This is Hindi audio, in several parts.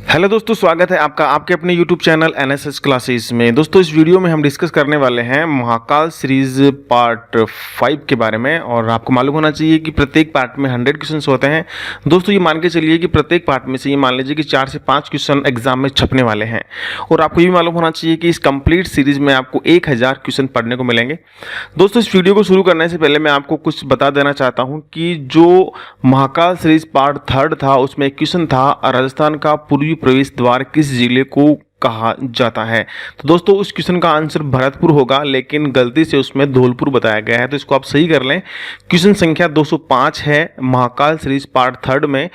हेलो दोस्तों, स्वागत है आपका आपके अपने YouTube चैनल NSS क्लासेस में। दोस्तों, इस वीडियो में हम डिस्कस करने वाले हैं महाकाल सीरीज पार्ट 5 के बारे में। और आपको मालूम होना चाहिए कि प्रत्येक पार्ट में 100 क्वेश्चंस होते हैं। दोस्तों, ये मान के चलिए कि प्रत्येक पार्ट में से ये मान लीजिए कि 4 से 5 क्वेश्चन एग्जाम में छपने वाले हैं। और आपको ये मालूम होना चाहिए कि इस कंप्लीट सीरीज में आपको 1000 क्वेश्चन पढ़ने को मिलेंगे। दोस्तों, इस वीडियो को शुरू करने से पहले मैं आपको कुछ बता देना चाहता हूँ कि जो महाकाल सीरीज पार्ट 3 था उसमें एक क्वेश्चन था, राजस्थान का पूर्वी प्रवेश द्वार किस जिले को कहा जाता है। तो दोस्तों, उस क्वेश्चन का आंसर भरतपुर होगा, लेकिन गलती से उसमें धौलपुर बताया गया है, तो इसको आप सही कर लें। क्वेश्चन संख्या 205 है महाकाल सीरीज पार्ट 3 में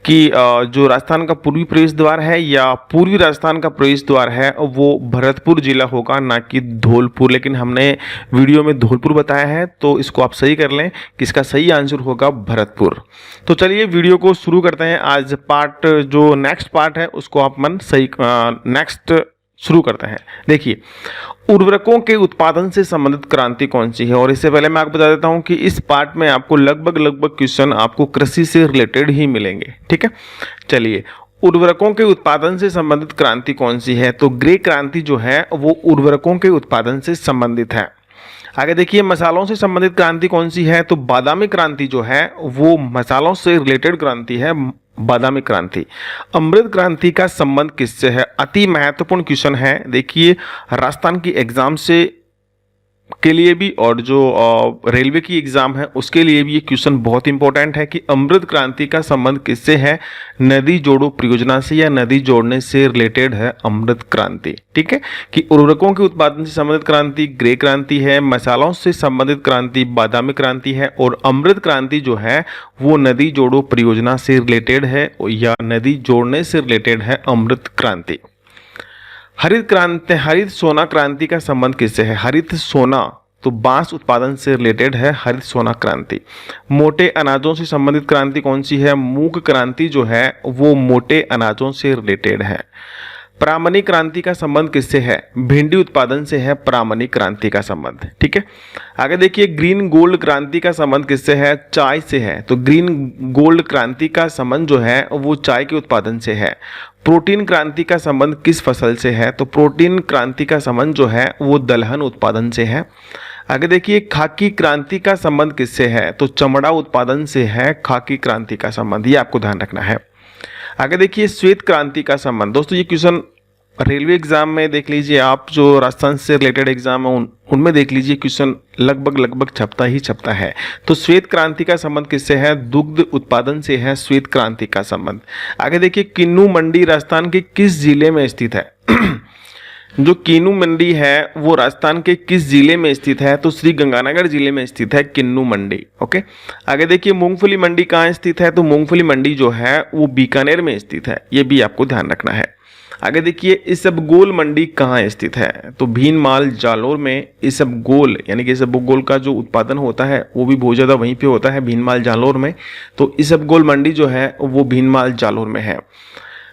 कि जो राजस्थान का पूर्वी प्रवेश द्वार है या पूर्वी राजस्थान का प्रवेश द्वार है वो भरतपुर जिला होगा, ना कि धौलपुर। लेकिन हमने वीडियो में धौलपुर बताया है, तो इसको आप सही कर लें कि इसका सही आंसर होगा भरतपुर। तो चलिए वीडियो को शुरू करते हैं। आज पार्ट जो नेक्स्ट पार्ट है उसको आप सही नेक्स्ट शुरू करते हैं। देखिए, उर्वरकों के उत्पादन से संबंधित क्रांति कौन सी है। और इससे पहले मैं आपको बता देता हूं कि इस पार्ट में आपको लगभग क्वेश्चन आपको कृषि से रिलेटेड ही मिलेंगे। ठीक है, चलिए, उर्वरकों के उत्पादन से संबंधित क्रांति कौन सी है। तो ग्रे क्रांति जो है वो उर्वरकों के उत्पादन से संबंधित है। आगे देखिए, मसालों से संबंधित क्रांति कौन सी है। तो बादामी क्रांति जो है वो मसालों से रिलेटेड क्रांति है, बादामी क्रांति। अमृत क्रांति का संबंध किससे है। अति महत्वपूर्ण क्वेश्चन है। देखिए, राजस्थान की एग्जाम से के लिए भी और जो रेलवे की एग्जाम है उसके लिए भी ये क्वेश्चन बहुत इंपॉर्टेंट है कि अमृत क्रांति का संबंध किससे है। नदी जोड़ो परियोजना से या नदी जोड़ने से रिलेटेड है अमृत क्रांति। ठीक है, कि उर्वरकों के उत्पादन से संबंधित क्रांति ग्रे क्रांति है, मसालों से संबंधित क्रांति बादामी क्रांति है, और अमृत क्रांति जो है वो नदी जोड़ो परियोजना से रिलेटेड है या नदी जोड़ने से रिलेटेड है अमृत क्रांति। हरित क्रांति हरित सोना क्रांति का संबंध किससे है। हरित सोना तो बांस उत्पादन से रिलेटेड है हरित सोना क्रांति। मोटे अनाजों से संबंधित क्रांति कौन सी है। मूंग क्रांति जो है वो मोटे अनाजों से रिलेटेड है। प्रामणि क्रांति का संबंध किससे है। भिंडी उत्पादन से है प्रामणि क्रांति का संबंध। ठीक है, आगे देखिए, ग्रीन गोल्ड क्रांति का संबंध किससे है। चाय से है। तो ग्रीन गोल्ड क्रांति का संबंध जो है वो चाय के उत्पादन से है। प्रोटीन क्रांति का संबंध किस फसल से है। तो प्रोटीन क्रांति का संबंध जो है वो दलहन उत्पादन से है। आगे देखिए, खाकी क्रांति का संबंध किससे है। तो चमड़ा उत्पादन से है खाकी क्रांति का संबंध, ये आपको ध्यान रखना है। आगे देखिए, श्वेत क्रांति का संबंध। दोस्तों, ये क्वेश्चन रेलवे एग्जाम में देख लीजिए आप, जो राजस्थान से रिलेटेड एग्जाम है उनमें देख लीजिए क्वेश्चन लगभग छपता है। तो श्वेत क्रांति का संबंध किससे है। दुग्ध उत्पादन से है श्वेत क्रांति का संबंध। आगे देखिए, किन्नू मंडी राजस्थान के किस जिले में स्थित है। जो किन्नू मंडी है वो राजस्थान के किस जिले में स्थित है। तो श्री गंगानगर जिले में स्थित है किन्नू मंडी। ओके, आगे देखिए, मूंगफली मंडी कहाँ स्थित है। तो मूंगफली मंडी जो है वो बीकानेर में स्थित है, ये भी आपको ध्यान रखना है। आगे देखिए, इसबगोल मंडी कहाँ स्थित है। तो भीनमाल जालोर में इसबगोल यानी कि इसबगोल का जो उत्पादन होता है वो भी बहुत ज़्यादा वहीं पे होता है, भीनमाल जालोर में। तो इसबगोल मंडी जो है वो भीनमाल जालोर में है।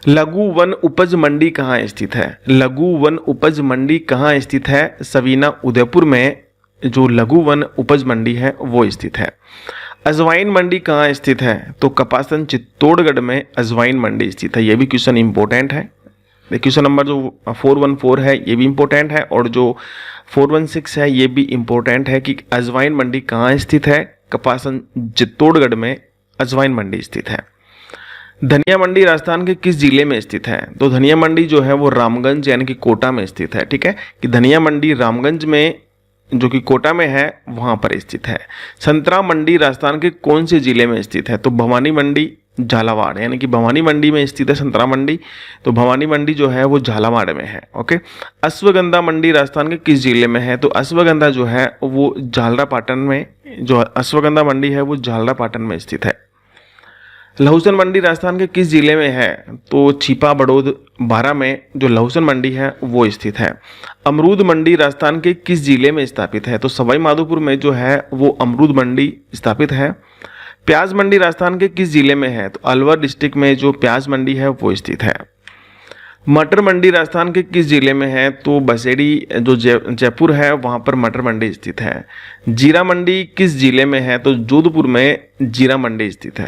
लघु वन उपज मंडी कहाँ स्थित है। लघु वन उपज मंडी कहाँ स्थित है। सवीना उदयपुर में जो लघु वन उपज मंडी है वो स्थित है। अजवाइन मंडी कहाँ स्थित है। तो कपासन चित्तौड़गढ़ में अजवाइन मंडी स्थित है, ये भी क्वेश्चन इंपॉर्टेंट है। क्वेश्चन नंबर जो 414 है ये भी इंपॉर्टेंट है, और जो 416 है ये भी इंपॉर्टेंट है कि अजवाइन मंडी कहाँ स्थित है। कपासन चित्तौड़गढ़ में अजवाइन मंडी स्थित है। धनिया मंडी राजस्थान के किस जिले में स्थित है। तो धनिया मंडी जो है वो रामगंज यानी कि कोटा में स्थित है। ठीक है, कि धनिया मंडी रामगंज में जो कि कोटा में है वहां पर स्थित है। संतरा मंडी राजस्थान के कौन से जिले में स्थित है। तो भवानी मंडी झालावाड़ यानी कि भवानी मंडी में स्थित है संतरा मंडी। तो भवानी मंडी जो है वो झालावाड़ में है। ओके, अश्वगंधा मंडी राजस्थान के किस जिले में है। तो अश्वगंधा जो है वो झालरापाटन में, जो अश्वगंधा मंडी है वो झालरापाटन में स्थित है। लहसुन मंडी राजस्थान के किस जिले में है। तो छिपा बड़ौद बारा में जो लहसुन मंडी है वो स्थित है। अमरूद मंडी राजस्थान के किस जिले में स्थापित है। तो सवाई माधोपुर में जो है वो अमरूद मंडी स्थापित है। प्याज मंडी राजस्थान के किस जिले में है। तो अलवर डिस्ट्रिक्ट में जो प्याज मंडी है वो स्थित है। मटर मंडी राजस्थान के किस जिले में है? तो बसेड़ी जो जयपुर है वहाँ पर मटर मंडी स्थित है। जीरा मंडी किस जिले में है? तो जोधपुर में जीरा मंडी स्थित है।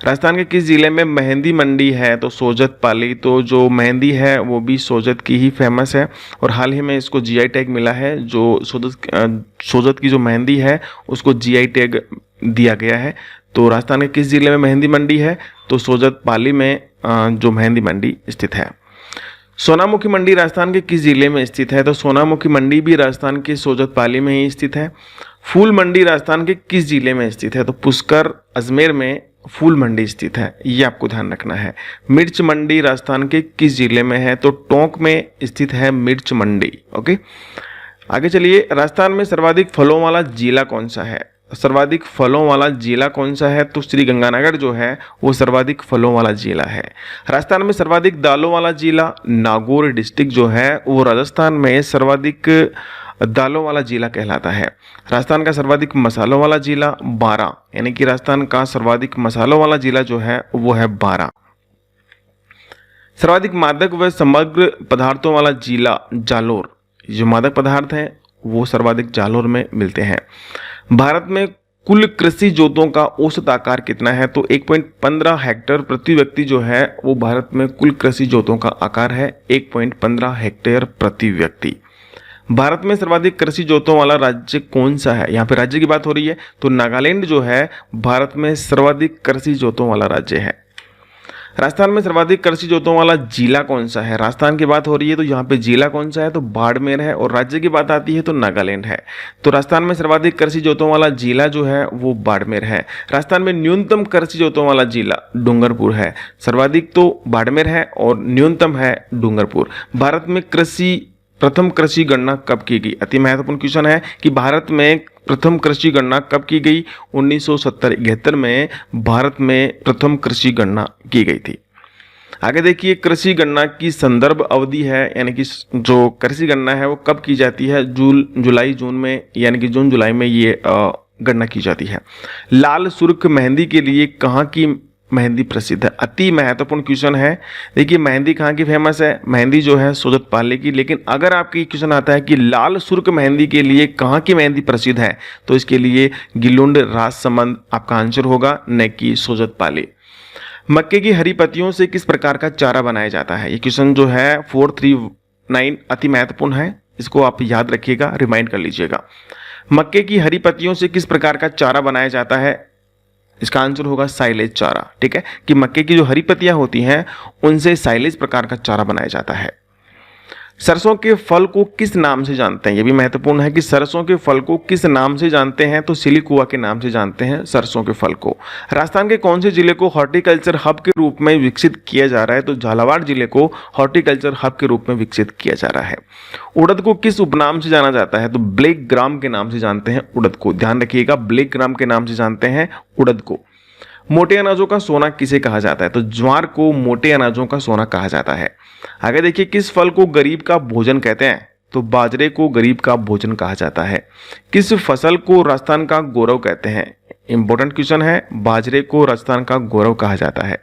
राजस्थान के किस जिले में मेहंदी मंडी है? तो सोजत पाली। तो जो मेहंदी है वो भी सोजत की ही फेमस है और हाल ही में इसको जीआई टैग मिला है। जो सोजत की जो मेहंदी है उसको जीआई टैग दिया गया है। तो राजस्थान के किस जिले में मेहंदी मंडी है? तो सोजत पाली में जो मेहंदी मंडी स्थित है। सोनामुखी मंडी राजस्थान के किस जिले में स्थित है? तो सोनामुखी मंडी भी राजस्थान के सोजत पाली में ही स्थित है। फूल मंडी राजस्थान के किस जिले में स्थित है? तो पुष्कर अजमेर में फूल मंडी स्थित है, ये आपको ध्यान रखना है। मिर्च मंडी राजस्थान के किस जिले में है? तो टोंक में स्थित है मिर्च मंडी। ओके, आगे चलिए। राजस्थान में सर्वाधिक फलों वाला जिला कौन सा है? सर्वाधिक फलों वाला जिला कौन सा है? तो श्री गंगानगर जो है वो सर्वाधिक फलों वाला जिला है। राजस्थान में सर्वाधिक दालों वाला जिला नागौर डिस्ट्रिक्ट जो है वो राजस्थान में सर्वाधिक दालों वाला जिला कहलाता है। राजस्थान का सर्वाधिक मसालों वाला जिला बारां, यानी कि राजस्थान का सर्वाधिक मसालों वाला जिला जो है वो है बारां। सर्वाधिक मादक व समग्र पदार्थों वाला जिला जालोर। जो मादक पदार्थ हैं वो सर्वाधिक जालोर में मिलते हैं। भारत में कुल कृषि जोतों का औसत आकार कितना है? तो 1.15 हेक्टेयर प्रति व्यक्ति जो है वो भारत में कुल कृषि जोतों का आकार है, 1.15 हेक्टेयर प्रति व्यक्ति। भारत में सर्वाधिक कृषि जोतों वाला राज्य कौन सा है? यहाँ पे राज्य की बात हो रही है तो नागालैंड जो है भारत में सर्वाधिक कृषि जोतों वाला राज्य है। राजस्थान में सर्वाधिक कृषि जोतों वाला जिला कौन सा है? राजस्थान की बात हो रही है तो यहाँ पे जिला कौन सा है? तो बाड़मेर है। और राज्य की बात आती है तो नागालैंड है। तो राजस्थान में सर्वाधिक कृषि जोतों वाला जिला जो है वो बाड़मेर है। राजस्थान में न्यूनतम कृषि जोतों वाला जिला डूंगरपुर है। सर्वाधिक तो बाड़मेर है और न्यूनतम है डूंगरपुर। भारत में प्रथम कृषि गणना कब की गई? अति महत्वपूर्ण क्वेश्चन है कि भारत में प्रथम कृषि गणना कब की गई? 1970-71 में भारत में प्रथम कृषि गणना की गई थी। आगे देखिए, कृषि गणना की संदर्भ अवधि है, यानी कि जो कृषि गणना है वो कब की जाती है? जुलाई जून में, यानी कि जून जुलाई में ये गणना की जाती है। लाल सुर्ख मेहंदी के लिए कहाँ की मेहंदी प्रसिद्ध है? अति महत्वपूर्ण क्वेश्चन है। देखिए, मेहंदी कहाँ की फेमस है? मेहंदी जो है सोजत पाली की। लेकिन अगर आपकी क्वेश्चन आता है कि लाल सुर्ख मेहंदी के लिए कहाँ की मेहंदी प्रसिद्ध है, तो इसके लिए गिलुंड राजसमंद आपका आंसर होगा, न कि सोजत पाली। मक्के की हरी पत्तियों से किस प्रकार का चारा बनाया जाता है? ये क्वेश्चन जो है 439 अति महत्वपूर्ण है, इसको आप याद रखिएगा, रिमाइंड कर लीजिएगा। मक्के की हरी पत्तियों से किस प्रकार का चारा बनाया जाता है? इसका आंसर होगा साइलेज चारा। ठीक है, कि मक्के की जो हरी पत्तियां होती हैं उनसे साइलेज प्रकार का चारा बनाया जाता है। सरसों के फल को किस नाम से जानते हैं? यह भी महत्वपूर्ण है कि सरसों के फल को किस नाम से जानते हैं? तो सिलिकुआ के नाम से जानते हैं सरसों के फल को। राजस्थान के कौन से जिले को हॉर्टिकल्चर हब के रूप में विकसित किया जा रहा है? तो झालावाड़ जिले को हॉर्टिकल्चर हब के रूप में विकसित किया जा रहा है। उड़द को किस उपनाम से जाना जाता है? तो ब्लैक ग्राम के नाम से जानते हैं उड़द को। ध्यान रखिएगा, ब्लैक ग्राम के नाम से जानते हैं उड़द को। मोटे अनाजों का सोना किसे कहा जाता है? तो ज्वार को मोटे अनाजों का सोना कहा जाता है। आगे देखिए, किस फल को गरीब का भोजन कहते हैं? तो बाजरे को गरीब का भोजन कहा जाता है। किस फसल को राजस्थान का गौरव कहते हैं? इंपॉर्टेंट क्वेश्चन है, बाजरे को राजस्थान का गौरव कहा जाता है।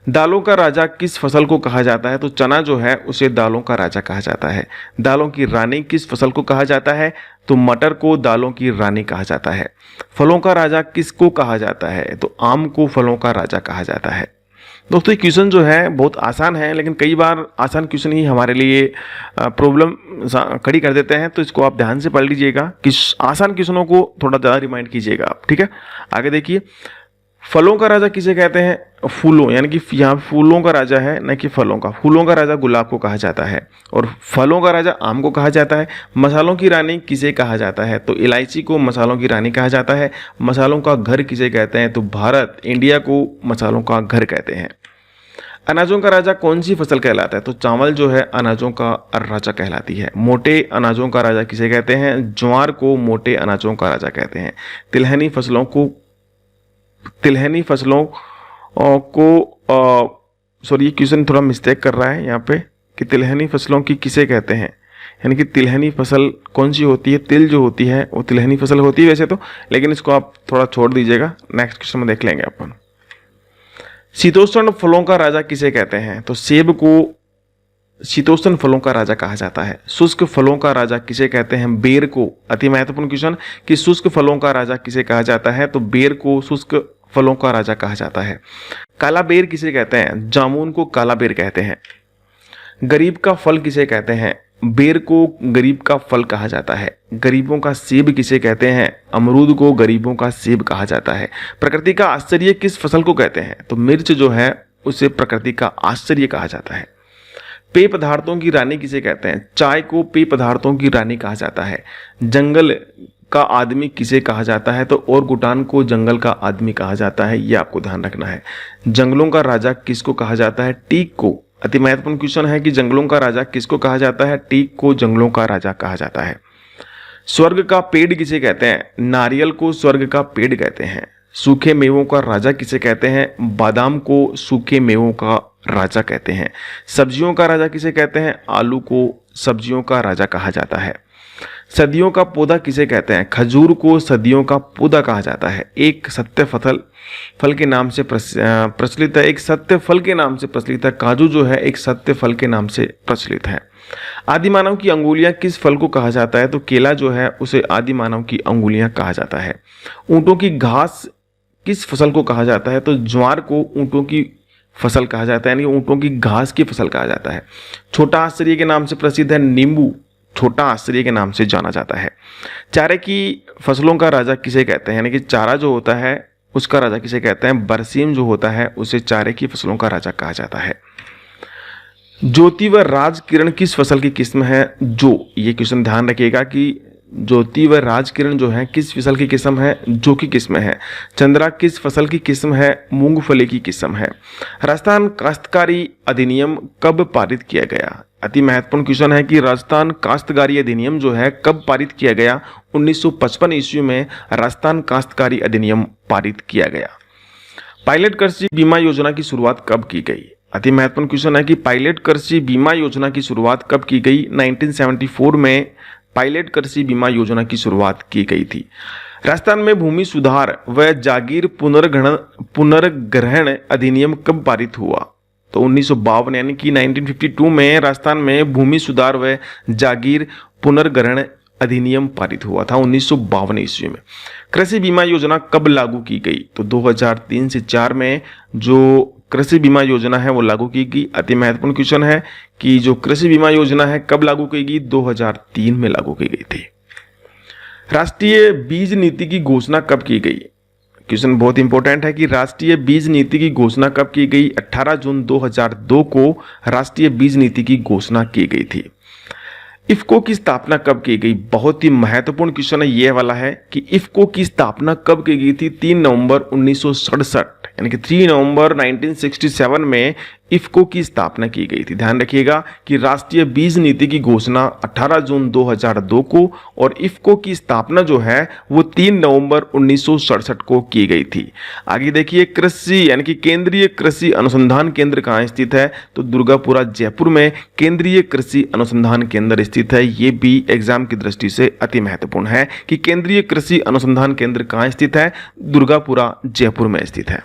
दालों का राजा किस फसल को कहा जाता है? तो चना जो है उसे दालों का राजा कहा जाता है। दालों की रानी किस फसल को कहा जाता है? तो मटर को दालों की रानी कहा जाता है। फलों का राजा किसको कहा जाता है? तो आम को फलों का राजा कहा जाता है। दोस्तों, ये क्वेश्चन जो है बहुत आसान है, लेकिन कई बार आसान क्वेश्चन ही हमारे लिए प्रॉब्लम खड़ी कर देते हैं, तो इसको आप ध्यान से पढ़ लीजिएगा कि आसान क्वेश्चनों को थोड़ा ज़्यादा रिमाइंड कीजिएगा आप। ठीक है, आगे देखिए, फलों का राजा किसे कहते हैं? फूलों, यानी कि यहाँ फूलों का राजा है, न कि फलों का। फूलों का राजा गुलाब को कहा जाता है और फलों का राजा आम को कहा जाता है। मसालों की रानी किसे कहा जाता है? तो इलायची को मसालों की रानी कहा जाता है। मसालों का घर किसे कहते हैं? तो भारत, इंडिया को मसालों का घर कहते हैं। अनाजों का राजा कौन सी फसल कहलाता है? तो चावल जो है अनाजों का राजा कहलाती है। मोटे अनाजों का राजा किसे कहते हैं? ज्वार को मोटे अनाजों का राजा कहते हैं। तिलहनी फसलों को सॉरी, ये क्वेश्चन थोड़ा मिस्टेक कर रहा है यहाँ पे कि तिलहनी फसलों की किसे कहते हैं, यानी कि तिलहनी फसल कौन सी होती है? तिल जो होती है वो तिलहनी फसल होती है वैसे तो, लेकिन इसको आप थोड़ा छोड़ दीजिएगा, नेक्स्ट क्वेश्चन में देख लेंगे अपन। शीतोष्ण फलों का राजा किसे कहते हैं? तो सेब को शीतोष्ण फलों का राजा कहा जाता है? शुष्क फलों का राजा किसे कहते हैं? बेर को। अति महत्वपूर्ण क्वेश्चन कि शुष्क फलों का राजा किसे कहा जाता है? तो बेर को शुष्क फलों का राजा कहा जाता है। काला बेर किसे कहते हैं? जामुन को काला बेर कहते हैं। गरीब का फल किसे कहते हैं? बेर को गरीब का फल कहा जाता है। गरीबों का सेब किसे कहते हैं? अमरूद को गरीबों का सेब कहा जाता है। प्रकृति का आश्चर्य किस फसल को कहते हैं? तो मिर्च जो है उसे प्रकृति का आश्चर्य कहा जाता है। पेय पदार्थों की रानी किसे कहते हैं? चाय को पेय पदार्थों की रानी कहा जाता है। जंगल का आदमी किसे कहा जाता है? तो ओरगुटान को जंगल का आदमी कहा जाता है, ये आपको ध्यान रखना है। जंगलों का राजा किसको कहा जाता है? टीक को। अति महत्वपूर्ण क्वेश्चन है कि जंगलों का राजा किसको कहा जाता है? टीक को जंगलों का राजा कहा जाता है। स्वर्ग का पेड़ किसे कहते हैं? नारियल को स्वर्ग का पेड़ कहते हैं। सूखे मेवों का राजा किसे कहते हैं? बादाम को सूखे मेवों का राजा कहते हैं। सब्जियों का राजा किसे कहते हैं? आलू को सब्जियों का राजा कहा जाता है। सदियों का पौधा किसे कहते हैं? खजूर को सदियों का पौधा कहा जाता है। एक सत्य फल के नाम से प्रचलित है। एक सत्य फल के नाम से प्रचलित है। काजू जो है एक सत्य फल के नाम से प्रचलित है। आदि मानव की अंगुलियां किस फल को कहा जाता है? तो केला जो है उसे आदि मानव की अंगुलियां कहा जाता है। ऊंटों की घास किस फसल को कहा जाता है? तो ज्वार को ऊंटों की फसल कहा जाता है, यानी ऊंटों की घास की फसल कहा जाता है। छोटा आश्चर्य के नाम से प्रसिद्ध है। नींबू छोटा आश्चर्य के नाम से जाना जाता है। चारे की फसलों का राजा किसे कहते हैं? यानी कि चारा जो होता है उसका राजा किसे कहते हैं? बरसीम जो होता है उसे चारे की फसलों का राजा कहा जाता है। ज्योति व राज किरण किस फसल की किस्म है? जो, ये क्वेश्चन ध्यान रखिएगा कि ज्योति व राज किरण जो है किस फसल की किस्म है? जो की किस्म है। चंद्रा किस फसल की किस्म है? मूंगफली की किस्म है। राजस्थान काश्तकारी अधिनियम कब पारित किया गया? अति महत्वपूर्ण क्वेश्चन है कि राजस्थान काश्तकारी अधिनियम जो है कब पारित किया गया? 1955 ईस्वी में राजस्थान काश्तकारी अधिनियम पारित किया गया। पायलट कृषि बीमा योजना की शुरुआत कब की गई? अति महत्वपूर्ण क्वेश्चन है कि पायलट कृषि बीमा योजना की शुरुआत कब की गई? 1974 में पायलट कृषि बीमा योजना की शुरुआत की गई थी। राजस्थान में भूमि सुधार व जागीर पुनर्ग्रहण अधिनियम कब पारित हुआ? तो 1952 यानी कि 1952 में राजस्थान में भूमि सुधार व जागीर पुनर्ग्रहण अधिनियम पारित हुआ था 1952 ईस्वी में। कृषि बीमा योजना कब लागू की गई? तो 2003 से 4 में जो कृषि बीमा योजना है वो लागू की गई। अति महत्वपूर्ण क्वेश्चन है कि जो कृषि बीमा योजना है कब लागू की गई? 2003 में लागू की गई थी। राष्ट्रीय बीज नीति की घोषणा कब की गई? क्वेश्चन बहुत इंपॉर्टेंट है कि राष्ट्रीय बीज नीति की घोषणा कब की गई? 18 जून 2002 को राष्ट्रीय बीज नीति की घोषणा की गई थी। इफ्को की स्थापना कब की गई? बहुत ही महत्वपूर्ण क्वेश्चन है ये वाला है कि इफ्को की स्थापना कब की गई थी? 3 नवंबर 1967 यानी कि 3 नवंबर 1967 में इफ्को की स्थापना की गई थी। ध्यान रखिएगा कि राष्ट्रीय बीज नीति की घोषणा 18 जून 2002 को और इफ्को की स्थापना जो है वो 3 नवंबर 1967 को की गई थी। आगे देखिए कृषि यानी कि केंद्रीय कृषि अनुसंधान केंद्र कहाँ स्थित है? तो दुर्गापुरा जयपुर में केंद्रीय कृषि अनुसंधान केंद्र स्थित है। ये भी एग्जाम की दृष्टि से अति महत्वपूर्ण है कि केंद्रीय कृषि अनुसंधान केंद्र कहाँ स्थित है? दुर्गापुरा जयपुर में स्थित है।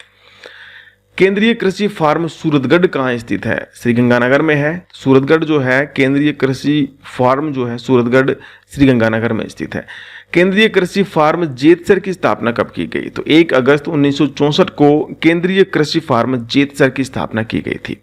केंद्रीय कृषि फार्म सूरतगढ़ कहाँ स्थित है? श्रीगंगानगर में है। सूरतगढ़ जो है केंद्रीय कृषि फार्म जो है सूरतगढ़ श्रीगंगानगर में स्थित है। केंद्रीय कृषि फार्म जेतसर की स्थापना कब की गई? तो 1 अगस्त 1964 को केंद्रीय कृषि फार्म जेतसर की स्थापना की गई थी।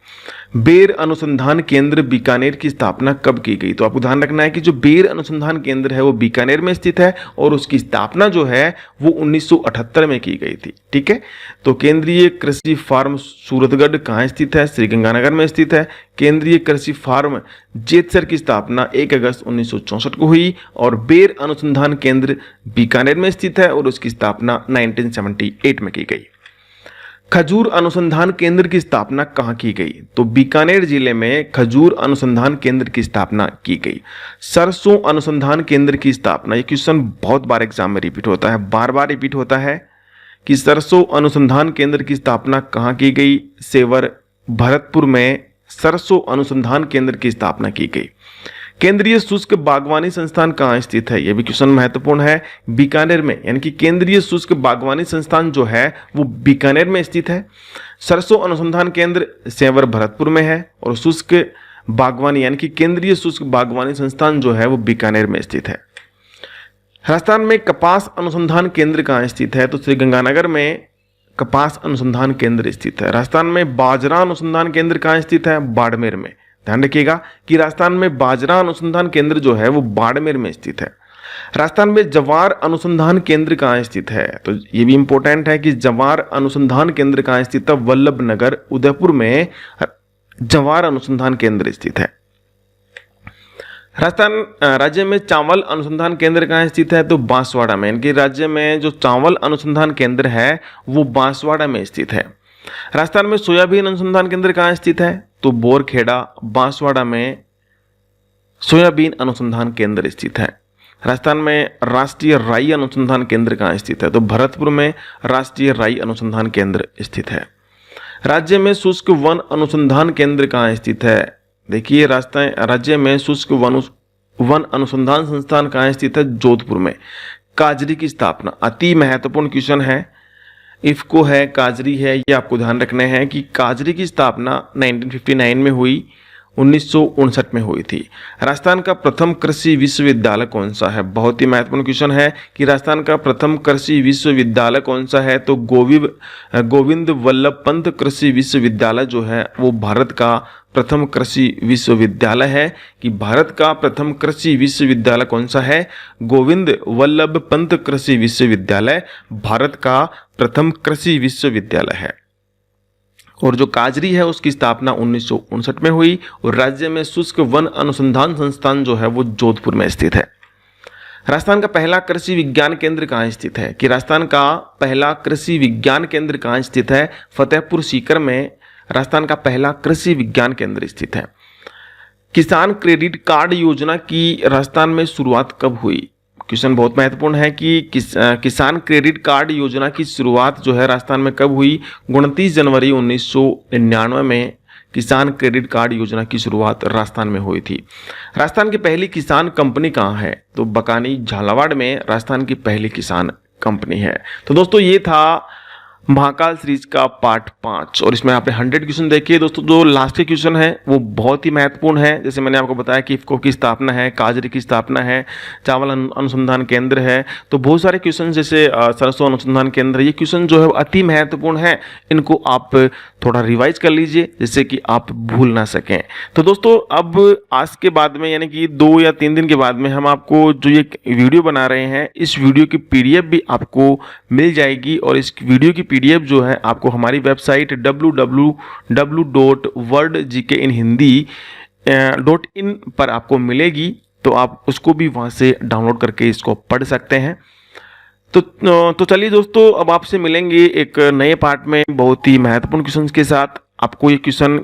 बेर अनुसंधान केंद्र बीकानेर की स्थापना कब की गई? तो आपको ध्यान रखना है कि जो बेर अनुसंधान केंद्र है वो बीकानेर में स्थित है और उसकी स्थापना जो है वो 1978 में की गई थी। ठीक है, तो केंद्रीय कृषि फार्म सूरतगढ़ कहाँ स्थित है? श्रीगंगानगर में स्थित है। केंद्रीय कृषि फार्म जेतसर की स्थापना 1 अगस्त 1964 को हुई और बेर अनुसंधान केंद्र बीकानेर में स्थित है और उसकी स्थापना 1978 में की गई। खजूर अनुसंधान केंद्र की स्थापना कहाँ की गई? तो बीकानेर जिले में खजूर अनुसंधान केंद्र की स्थापना की गई। सरसों अनुसंधान केंद्र की स्थापना, ये क्वेश्चन बहुत बार एग्जाम में रिपीट होता है, बार बार रिपीट होता है कि सरसों अनुसंधान केंद्र की स्थापना कहाँ की गई? सेवर भरतपुर में सरसों अनुसंधान केंद्र की स्थापना की गई। केंद्रीय शुष्क बागवानी संस्थान कहाँ स्थित है? यह भी क्वेश्चन महत्वपूर्ण है। बीकानेर में, यानी कि केंद्रीय शुष्क बागवानी संस्थान जो है वो बीकानेर में स्थित है। सरसों अनुसंधान केंद्र सेवर भरतपुर में है और शुष्क बागवानी यानी कि केंद्रीय शुष्क बागवानी संस्थान जो है वो बीकानेर में स्थित है। राजस्थान में कपास अनुसंधान केंद्र कहाँ स्थित है? तो श्रीगंगानगर में कपास अनुसंधान केंद्र स्थित है। राजस्थान में बाजरा अनुसंधान केंद्र कहाँ स्थित है? बाड़मेर में। ध्यान रखिएगा कि राजस्थान में बाजरा अनुसंधान केंद्र जो है वो बाड़मेर में स्थित है। राजस्थान में जवार अनुसंधान केंद्र कहाँ स्थित है? तो ये भी इंपॉर्टेंट है कि जवार अनुसंधान केंद्र कहाँ स्थित है? वल्लभ नगर उदयपुर में जवार अनुसंधान केंद्र स्थित है। राजस्थान राज्य में चावल अनुसंधान केंद्र कहाँ स्थित है? तो बांसवाड़ा में। इनके राज्य में जो चावल अनुसंधान केंद्र है वो बांसवाड़ा में स्थित है। राजस्थान में सोयाबीन अनुसंधान केंद्र कहाँ स्थित है? तो बोरखेड़ा बांसवाड़ा में सोयाबीन अनुसंधान केंद्र स्थित है। राजस्थान में राष्ट्रीय राई अनुसंधान केंद्र कहाँ स्थित है? तो भरतपुर में राष्ट्रीय राई अनुसंधान केंद्र स्थित है। राज्य में शुष्क वन अनुसंधान केंद्र कहाँ स्थित है? देखिए राजस्थान राज्य में शुष्क वन अनुसंधान संस्थान कहाँ स्थित है? जोधपुर में। काजरी की स्थापना अति महत्वपूर्ण क्वेश्चन है। इफ्को है, काजरी है, ये आपको ध्यान रखने हैं कि काजरी की स्थापना 1959 में हुई, 1959 में हुई थी। राजस्थान का प्रथम कृषि विश्वविद्यालय कौन सा है? बहुत ही महत्वपूर्ण क्वेश्चन है कि राजस्थान का प्रथम कृषि विश्वविद्यालय कौन सा है? तो गोविंद वल्लभ पंत कृषि विश्वविद्यालय जो है वो भारत का प्रथम कृषि विश्वविद्यालय है। कि भारत का प्रथम कृषि विश्वविद्यालय कौन सा है? गोविंद वल्लभ पंत कृषि विश्वविद्यालय भारत का प्रथम कृषि विश्वविद्यालय है। और जो काजरी है उसकी स्थापना 1959 में हुई। और राज्य में शुष्क वन अनुसंधान संस्थान जो है वो जोधपुर में स्थित है। राजस्थान का पहला कृषि विज्ञान केंद्र कहाँ स्थित है? कि राजस्थान का पहला कृषि विज्ञान केंद्र कहाँ स्थित है? फतेहपुर सीकर में राजस्थान का पहला कृषि विज्ञान केंद्र स्थित है। किसान क्रेडिट कार्ड योजना की राजस्थान में शुरुआत कब हुई? क्वेश्चन बहुत महत्वपूर्ण है कि किसान क्रेडिट कार्ड योजना की शुरुआत जो है राजस्थान में कब हुई? 29 जनवरी 1999 में किसान क्रेडिट कार्ड योजना की शुरुआत राजस्थान में हुई थी। राजस्थान की पहली किसान कंपनी कहाँ है? तो बकानी झालावाड़ में राजस्थान की पहली किसान कंपनी है। तो दोस्तों ये था महाकाल सीरीज का पार्ट 5 और इसमें आपने 100 क्वेश्चन देखिए। दोस्तों जो लास्ट के क्वेश्चन है वो बहुत ही महत्वपूर्ण है। जैसे मैंने आपको बताया कि इफ्को की स्थापना है, काजरी की स्थापना है, चावल अनुसंधान केंद्र है, तो बहुत सारे क्वेश्चन जैसे सरसों अनुसंधान केंद्र, ये क्वेश्चन जो है अति महत्वपूर्ण है। इनको आप थोड़ा रिवाइज कर लीजिए जिससे कि आप भूल ना सकें। तो दोस्तों अब आज के बाद में यानी कि 2 या 3 दिन के बाद में हम आपको जो ये वीडियो बना रहे हैं इस वीडियो की PDF भी आपको मिल जाएगी। और इस वीडियो की PDF जो है आपको हमारी वेबसाइट www.wordgkinhindi.in पर आपको मिलेगी। तो आप उसको भी वहां से डाउनलोड करके इसको पढ़ सकते हैं। तो चलिए दोस्तों अब आपसे मिलेंगे एक नए पार्ट में बहुत ही महत्वपूर्ण क्वेश्चंस के साथ। आपको ये क्वेश्चन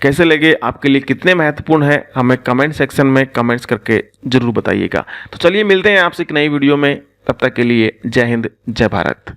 कैसे लगे, आपके लिए कितने महत्वपूर्ण है, हमें कमेंट सेक्शन में कमेंट्स करके जरूर बताइएगा। तो चलिए मिलते हैं आपसे एक नई वीडियो में। तब तक के लिए जय हिंद, जय भारत।